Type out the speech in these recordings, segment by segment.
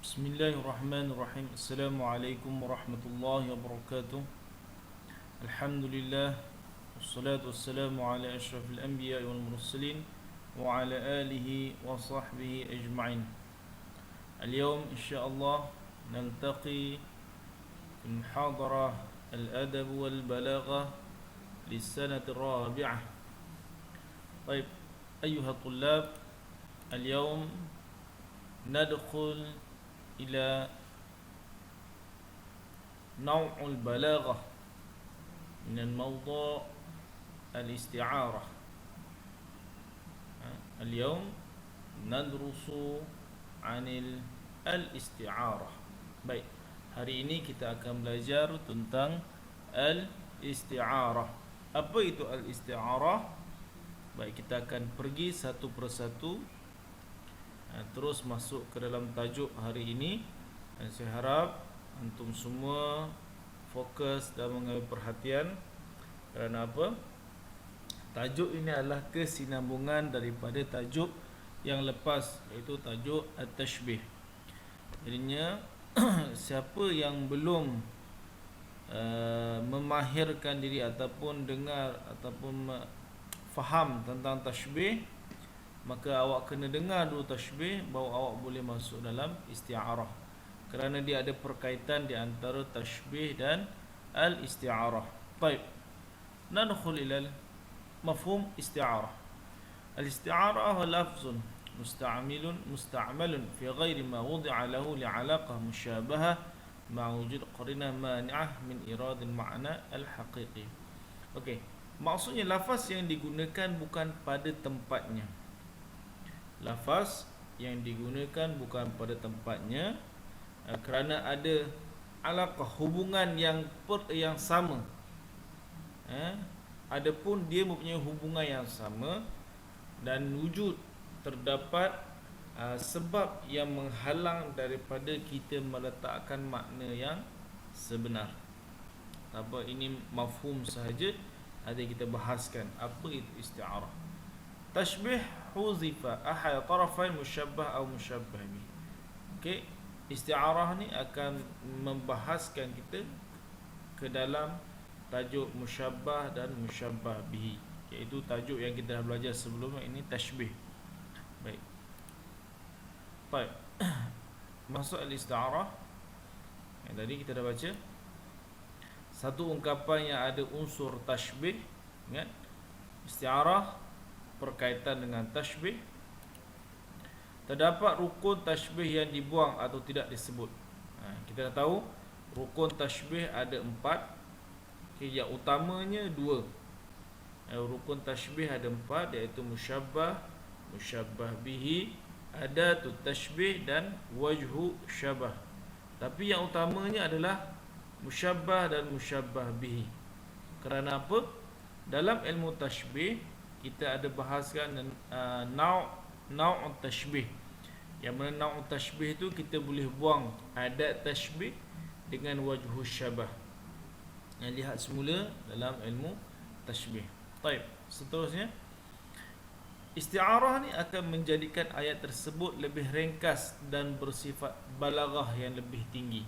Bismillahirrahmanirrahim. Assalamualaikum warahmatullahi wabarakatuh. Alhamdulillah. Wassalatu wassalamu ala ashrafil anbiya wal mursalin wa ala alihi wa sahbihi ajma'in. اليوم إن شاء الله نلتقي في المحاضرة الأدب والبلاغة للسنة الرابعة. طيب أيها الطلاب، اليوم ندخل إلى نوع البلاغة من الموضوع الاستعارة. اليوم ندرس عن الاستعارة. Baik, hari ini kita akan belajar tentang al-isti'arah. Apa itu al-isti'arah? Baik, kita akan pergi satu persatu, terus masuk ke dalam tajuk hari ini. Dan saya harap antum semua fokus dan mengambil perhatian. Kerana apa? Tajuk ini adalah kesinambungan daripada tajuk yang lepas, iaitu tajuk at-tashbih. Jadinya siapa yang belum memahirkan diri ataupun dengar ataupun faham tentang tashbih, maka awak kena dengar dulu tashbih baru awak boleh masuk dalam isti'arah. Kerana dia ada perkaitan di antara tashbih dan al-isti'arah. Baik, nadkhul ila mafhum isti'arah. Al-isti'arah lafzun musta'malun fi ghairi ma wudi'a lahu li'alaqah musyabahah ma'a wujud qarinah mani'ah min iradil ma'na al-haqiqi. Okey, maksudnya lafaz yang digunakan bukan pada tempatnya. Lafaz yang digunakan bukan pada tempatnya kerana ada alaqah, hubungan yang sama. Adapun dia mempunyai hubungan yang sama dan wujud terdapat sebab yang menghalang daripada kita meletakkan makna yang sebenar. Apa ini mafhum sahaja, ada kita bahaskan apa itu isti'arah. Tashbih huzifa ahad tarafain musyabbah atau musyabbah bih. Okey, isti'arah ni akan membahaskan kita ke dalam tajuk musyabbah dan musyabbah bihi, iaitu tajuk yang kita dah belajar sebelumnya. Ini tashbih. Baik. Baik. Masuk al-isti'arah yang tadi kita dah baca. Satu ungkapan yang ada unsur tashbih. Ingat, isti'arah berkaitan dengan tashbih. Terdapat rukun tashbih yang dibuang atau tidak disebut. Kita dah tahu rukun tashbih ada 4. Yang utamanya 2. Rukun tashbih ada 4, iaitu musyabbah, musyabbah bihi, adatut tashbih dan wajhu syabah. Tapi yang utamanya adalah musyabbah dan musyabbah bihi. Kerana apa? Dalam ilmu tashbih kita ada bahaskan nau' tashbih. Yang mana nau' tashbih itu kita boleh buang adat tashbih dengan wajhu syabah. Yang lihat semula dalam ilmu tashbih. Baik, seterusnya isti'arah ni akan menjadikan ayat tersebut lebih ringkas dan bersifat balaghah yang lebih tinggi.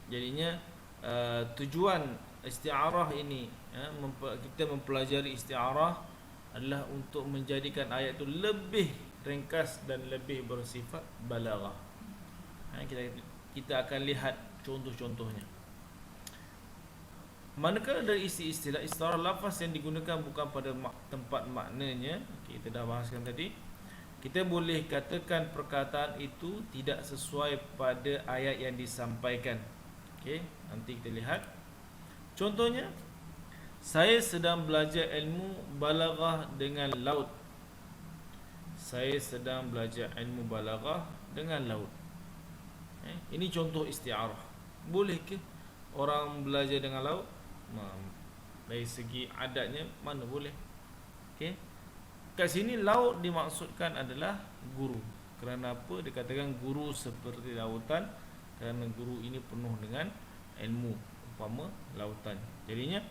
Jadinya tujuan isti'arah ini, kita mempelajari isti'arah adalah untuk menjadikan ayat itu lebih ringkas dan lebih bersifat balaghah. Kita akan lihat contoh-contohnya. Manakala dari isi istilah isti'arah lafaz yang digunakan bukan pada tempat maknanya, kita dah bahaskan tadi, kita boleh katakan perkataan itu tidak sesuai pada ayat yang disampaikan. Okey, nanti kita lihat. Contohnya, saya sedang belajar ilmu balaghah dengan laut. Saya sedang belajar ilmu balaghah dengan laut. Ini contoh isti'arah. Boleh ke orang belajar dengan laut? Dari segi adatnya mana boleh. Okey. Kat sini laut dimaksudkan adalah guru. Kerana apa? Dikatakan guru seperti lautan, kerana guru ini penuh dengan ilmu, umpama lautan. Jadinya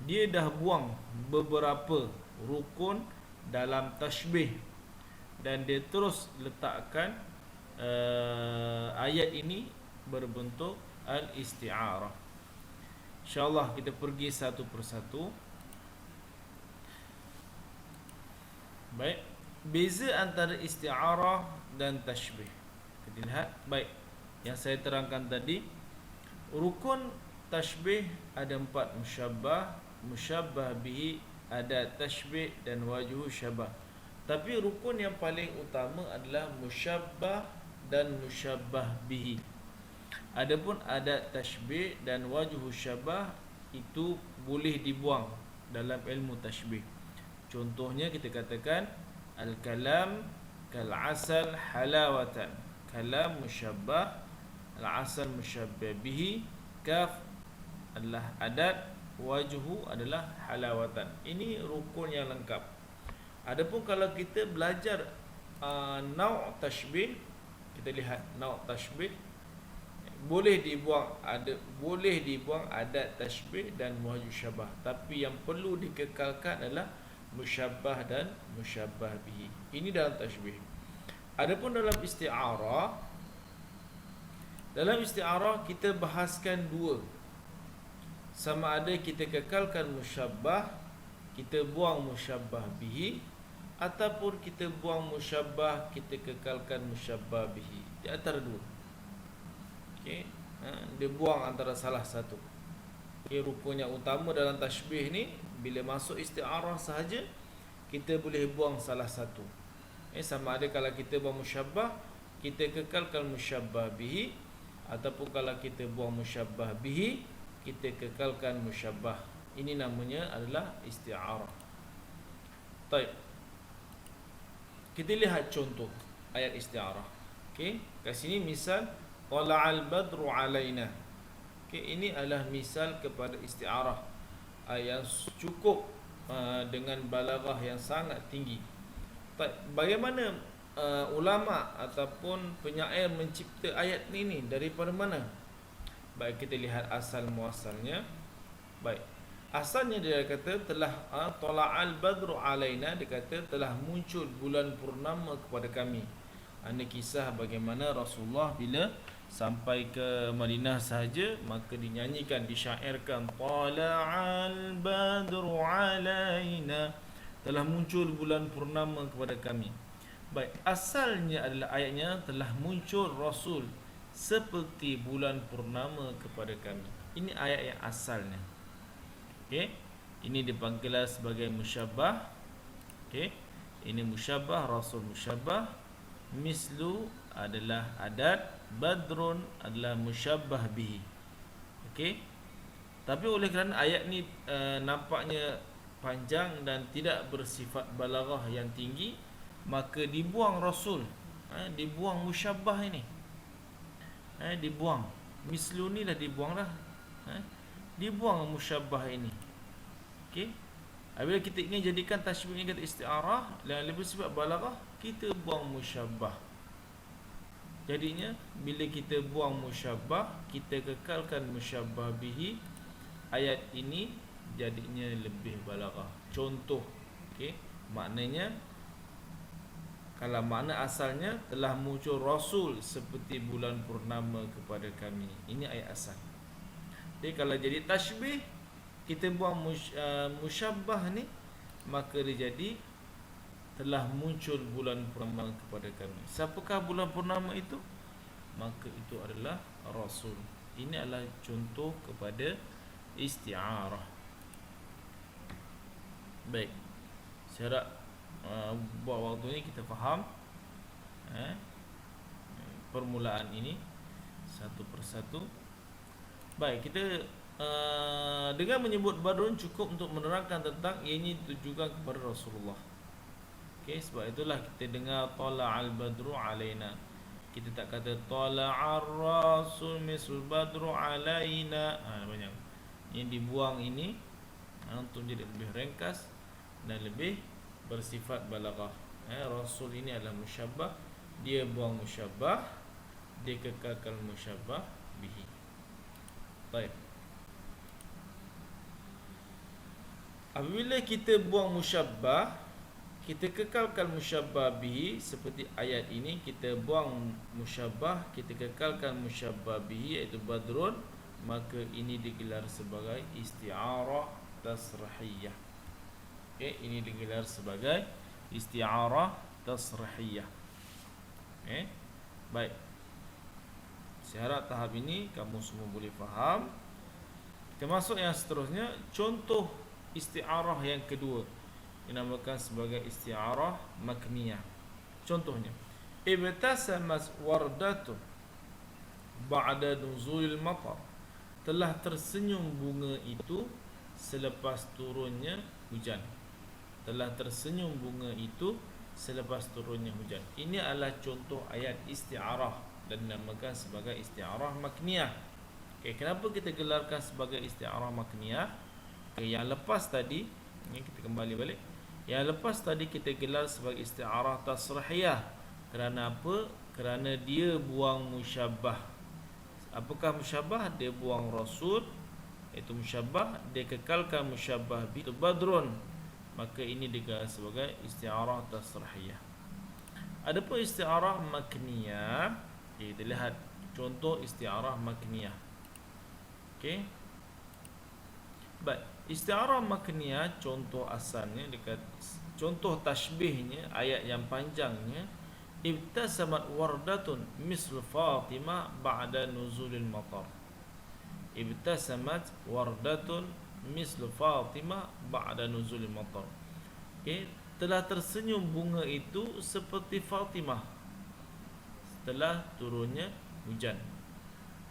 dia dah buang beberapa rukun dalam tashbih dan dia terus letakkan ayat ini berbentuk al-isti'arah. InsyaAllah kita pergi satu persatu. Baik, beza antara isti'arah dan tashbih. Kita lihat. Baik, yang saya terangkan tadi, rukun tashbih ada 4: musyabbah, musyabbah bihi, ada tashbih dan wajhu syabah. Tapi rukun yang paling utama adalah musyabbah dan musyabbah bihi. Adapun adat tashbih dan wajhu syabah itu boleh dibuang dalam ilmu tashbih. Contohnya kita katakan al-kalam kal-asal halawatan. Kalam musyabbah, al-asal musyabbah bihi, kaf adalah adat, wajhu adalah halawatan. Ini rukun yang lengkap. Adapun kalau kita belajar nau' tashbih, kita lihat nau' tashbih, boleh dibuang adat tashbih dan wajhu syabah, tapi yang perlu dikekalkan adalah musyabbah dan musyabbah bihi. Ini dalam tashbih. Adapun dalam isti'arah kita bahaskan dua. Sama ada kita kekalkan musyabbah, kita buang musyabbah bihi, ataupun kita buang musyabbah, kita kekalkan musyabbah bihi. Di antara dua. Okay. Dia buang antara salah satu. Okay, rukun yang utama dalam tashbih ni, bila masuk isti'arah sahaja, kita boleh buang salah satu. Sama ada kalau kita buang musyabbah, kita kekalkan musyabbah bihi, ataupun kalau kita buang musyabbah bihi, kita kekalkan musyabbah. Ini namanya adalah isti'arah. Baik. Kita lihat contoh ayat isti'arah. Okey, kat sini misal tala'al badru alaina. Okey, ini adalah misal kepada isti'arah yang cukup dengan balaghah yang sangat tinggi. Bagaimana ulama ataupun penyair mencipta ayat ini daripada mana? Baik, kita lihat asal muasalnya. Baik, asalnya dia kata telah tala'al badru alaina, dia kata telah muncul bulan purnama kepada kami. Ini kisah bagaimana Rasulullah bila sampai ke Madinah sahaja, maka dinyanyikan, disyairkan, tala'al badru alaina, telah muncul bulan purnama kepada kami. Baik, asalnya adalah ayatnya telah muncul Rasul seperti bulan purnama kepada kami. Ini ayat yang asalnya. Okey, ini dipanggil sebagai musyabbah. Okey, ini musyabbah, Rasul musyabbah. Mislu adalah adat, badrun adalah musyabbah bihi. Okey, tapi oleh kerana ayat ni nampaknya panjang dan tidak bersifat balaghah yang tinggi, maka dibuang Rasul, dibuang musyabbah ini, dibuang. Mislu ni dah dibuang dah, dibuang musyabbah ini. Okey, apabila kita ingin jadikan tashbih ini kata isti'arah dan lebih bersifat balaghah, kita buang musyabbah. Jadinya bila kita buang musyabbah, kita kekalkan musyabbah bihi, ayat ini jadinya lebih balaghah. Contoh, okey, maknanya kalau makna asalnya telah muncul Rasul seperti bulan purnama kepada kami. Ini ayat asal. Jadi kalau jadi tashbih, kita buang musyabbah ni, maka dia jadi telah muncul bulan purnama kepada kami. Siapakah bulan purnama itu? Maka itu adalah Rasul. Ini adalah contoh kepada isti'arah. Baik, saya harap buat waktu ini kita faham permulaan ini satu persatu. Baik, kita dengan menyebut badrun cukup untuk menerangkan tentang ini ditujukan kepada Rasulullah. Okey, sebab itulah kita dengar tala'al badru alaina. Kita tak kata tala'ar rasul misal badru alaina. Banyak. Ini dibuang ini untuk jadi lebih ringkas dan lebih bersifat balaghah. Rasul ini adalah musyabbah, dia buang musyabbah, dia kekalkan musyabbah bihi. Baik. Apabila kita buang musyabbah, kita kekalkan musyabbah bihi seperti ayat ini, kita buang musyabbah, kita kekalkan musyabbah bihi iaitu badrun, maka ini digelar sebagai isti'arah tasrihiyah. Okey, ini digelar sebagai isti'arah tasrihiyah. Okey. Baik. Saya harap tahap ini kamu semua boleh faham. Kita masuk yang seterusnya, contoh isti'arah yang kedua, dinamakan sebagai isti'arah makniyah. Contohnya, ibtasamat wardatun ba'da nuzulil matar. Telah tersenyum bunga itu selepas turunnya hujan. Telah tersenyum bunga itu selepas turunnya hujan. Ini adalah contoh ayat isti'arah dan dinamakan sebagai isti'arah makniyah. Okay, kenapa kita gelarkan sebagai isti'arah makniyah? Okay, yang lepas tadi, ini kita kembali balik. Yang lepas tadi kita gelar sebagai isti'arah tasrihiyah. Kerana apa? Kerana dia buang musyabbah. Apakah musyabbah? Dia buang rasul, iaitu musyabbah. Dia kekalkan musyabbah bi, itu badrun. Maka ini digelar sebagai isti'arah tasrihiyah. Adapun isti'arah makniyah, okay, kita lihat contoh isti'arah makniyah. Okey. Baik, isti'arah makniyah contoh asalnya dekat contoh tashbihnya, ayat yang panjangnya, ibtasamat wardatun misl Fatimah ba'da nuzulil matar. Ibtasamat wardatun misl Fatimah ba'da nuzulil matar. Okey, telah tersenyum bunga itu seperti Fatimah setelah turunnya hujan.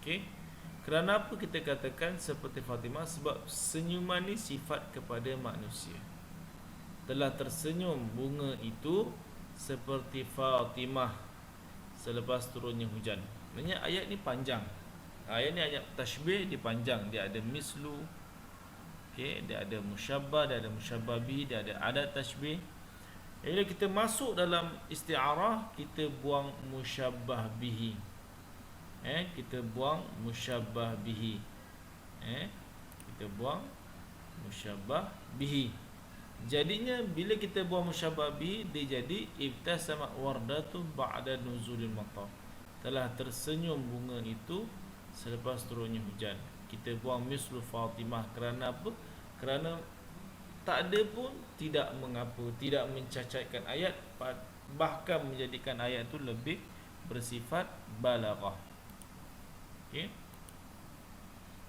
Okey. Kerana apa kita katakan seperti Fatimah? Sebab senyuman ni sifat kepada manusia. Telah tersenyum bunga itu seperti Fatimah selepas turunnya hujan. Maksudnya ayat ni panjang. Ayat ni ayat tashbih, dia panjang. Dia ada mislu, okay, dia ada musyabbah, dia ada musyabbah bihi, dia ada adat tashbih. Bila kita masuk dalam isti'arah, kita buang musyabbah bihi. Kita buang musyabbah bihi. Kita buang musyabbah bihi. Jadinya bila kita buang musyabbah bihi, dia jadi ibtasamat wardatu ba'da nuzulil matar. Telah tersenyum bunga itu selepas turunnya hujan. Kita buang mislu Fatimah. Kerana apa? Kerana tak ada pun tidak mengapa, tidak mencacatkan ayat, bahkan menjadikan ayat itu lebih bersifat balaghah. Okey.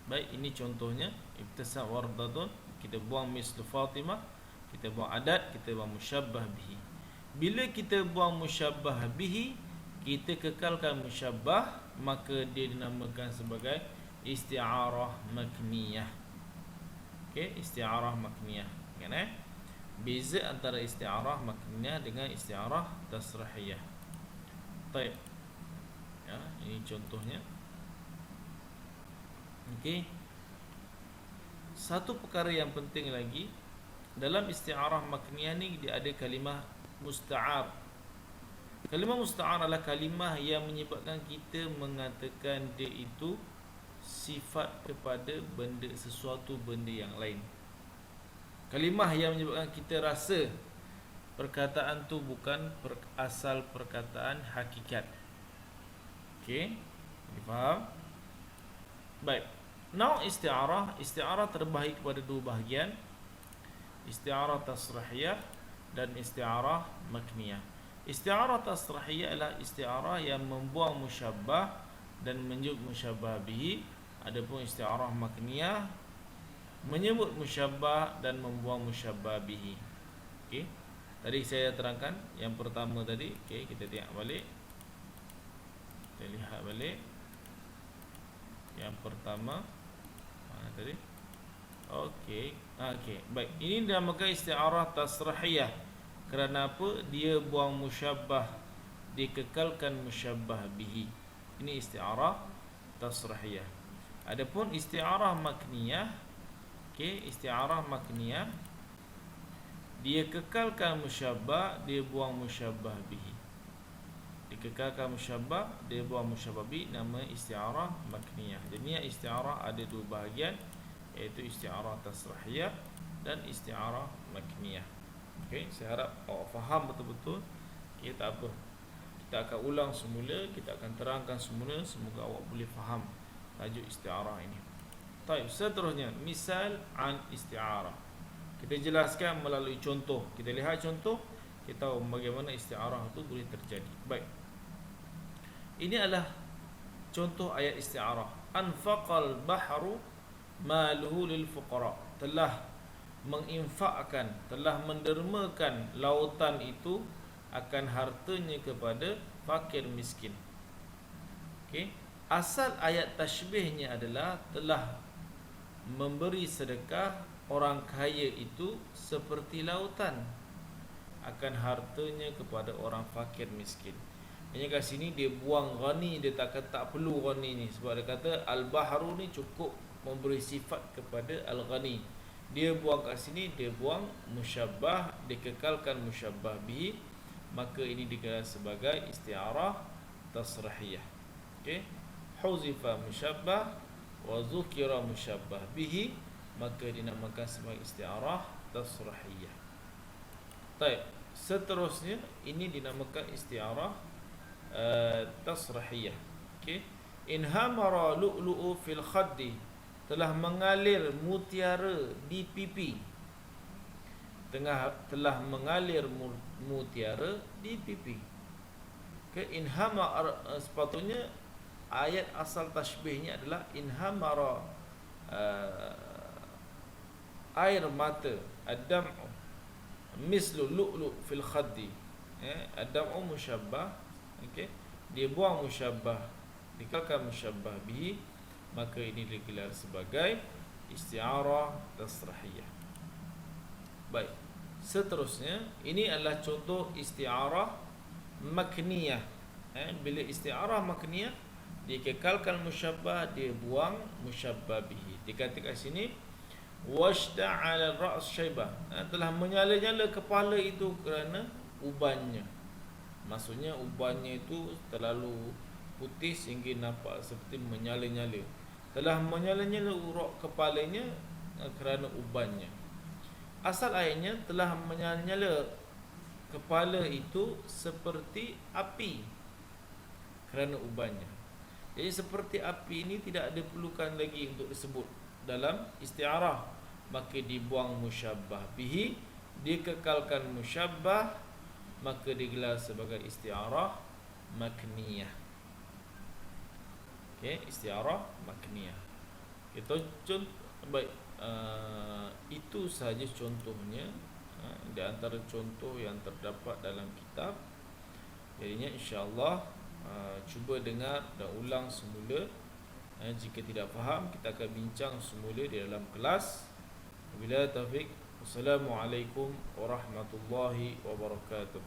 Baik, ini contohnya ibtasam wardatun, kita buang mislu Fatimah, kita buang adat, kita buang musyabbah bihi. Bila kita buang musyabbah bihi, kita kekalkan musyabbah, maka dia dinamakan sebagai isti'arah makniyah. Okey, isti'arah makniyah. Kan beza antara isti'arah makniyah dengan isti'arah tasrihiyah. Baik. Ya, ini contohnya. Okey. Satu perkara yang penting lagi, dalam isti'arah makniyah ni dia ada kalimah musta'ar. Kalimah musta'ar adalah kalimah yang menyebabkan kita mengatakan dia itu sifat kepada benda, sesuatu benda yang lain. Kalimah yang menyebabkan kita rasa perkataan tu bukan asal perkataan hakikat. Okey, faham? Baik. Now isti'arah, isti'arah terbahagi kepada dua bahagian. Isti'arah tasrihiyah dan isti'arah makniyah. Isti'arah tasrihiyah adalah isti'arah yang membuang musyabbah dan menyebut musyabbah bihi. Adapun isti'arah makniyah menyebut musyabbah dan membuang musyabbah bihi. Okey. Tadi saya terangkan yang pertama tadi. Okey, kita tengok balik. Kita lihat balik. Yang pertama mana tadi? Okey. Okey, baik. Ini dinamakan isti'arah tasrihiyah. Kerana apa? Dia buang musyabbah, dikekalkan musyabbah bihi. Ini isti'arah tasrihiyah. Adapun isti'arah makniyah, okey, isti'arah makniyah, dia kekalkan musyabbah, dia buang musyabbah bihi. Dikekalkan musyabbah, dia buang musyabbah bihi, nama isti'arah makniyah. Jadi isti'arah ada dua bahagian, iaitu isti'arah tasrihiyah dan isti'arah makniyah. Okey, saya harap awak faham betul-betul. Okey, tak apa. Kita akan ulang semula, kita akan terangkan semula, semoga awak boleh faham tajuk isti'arah ini. Baik, seterusnya misal an isti'arah. Kita jelaskan melalui contoh. Kita lihat contoh, kita tahu bagaimana isti'arah itu boleh terjadi. Baik. Ini adalah contoh ayat isti'arah. Anfaqal bahru maluhu lil fuqara. Telah menginfakkan, telah mendermakan lautan itu akan hartanya kepada fakir miskin. Okey. Asal ayat tashbihnya adalah telah memberi sedekah orang kaya itu seperti lautan akan hartanya kepada orang fakir miskin. Hanya kat sini dia buang ghani, dia tak perlu ghani ni, sebab dia kata al-bahru ni cukup memberi sifat kepada al-ghani. Dia buang kat sini, dia buang musyabbah, dikekalkan musyabbah bihi, maka ini digelar sebagai isti'arah tasrihiyah. Okey. Huzifa musyabbah wa zukira musyabbah bihi, maka dinamakan sebagai isti'arah tasrihiyah. Baik, seterusnya ini dinamakan isti'arah tasrihiyah. Okey. Inhamara lu'lu'u fil khaddi, telah mengalir mutiara di pipi. Telah mengalir mutiara di pipi. Okey, inhamara sepatutnya ayat asal tashbihnya adalah inhamara, air mata, ad-dam'u mislu lu'lu' fil khaddi. Ad-dam'u musyabbah. Okey, dia buang musyabbah, dikalkan musyabbah bihi, maka ini digelar sebagai isti'arah tasrihiyah. Baik, seterusnya ini adalah contoh isti'arah makniyah. Bila isti'arah makniyah, dikekalkan musyabbah, dia buang musyabbah bihi. Dikatakan sini washta'ala ar-ra's syaibah, telah menyala-nyala kepala itu kerana ubannya. Maksudnya ubannya itu terlalu putih sehingga nampak seperti menyala-nyala. Telah menyala-nyala urat kepalanya kerana ubannya. Asal ayatnya telah menyala-nyala kepala itu seperti api kerana ubannya. Jadi seperti api ini tidak ada perlukan lagi untuk disebut dalam isti'arah, maka dibuang musyabbah bihi, dikekalkan musyabbah, maka digelar sebagai isti'arah makniyah. Okey, isti'arah makniyah. Kita contoh, baik, itu sahaja contohnya di antara contoh yang terdapat dalam kitab. Jadinya insya-Allah cuba dengar dan ulang semula. Jika tidak faham, kita akan bincang semula di dalam kelas. Wabillahi taufik. Wassalamualaikum warahmatullahi wabarakatuh.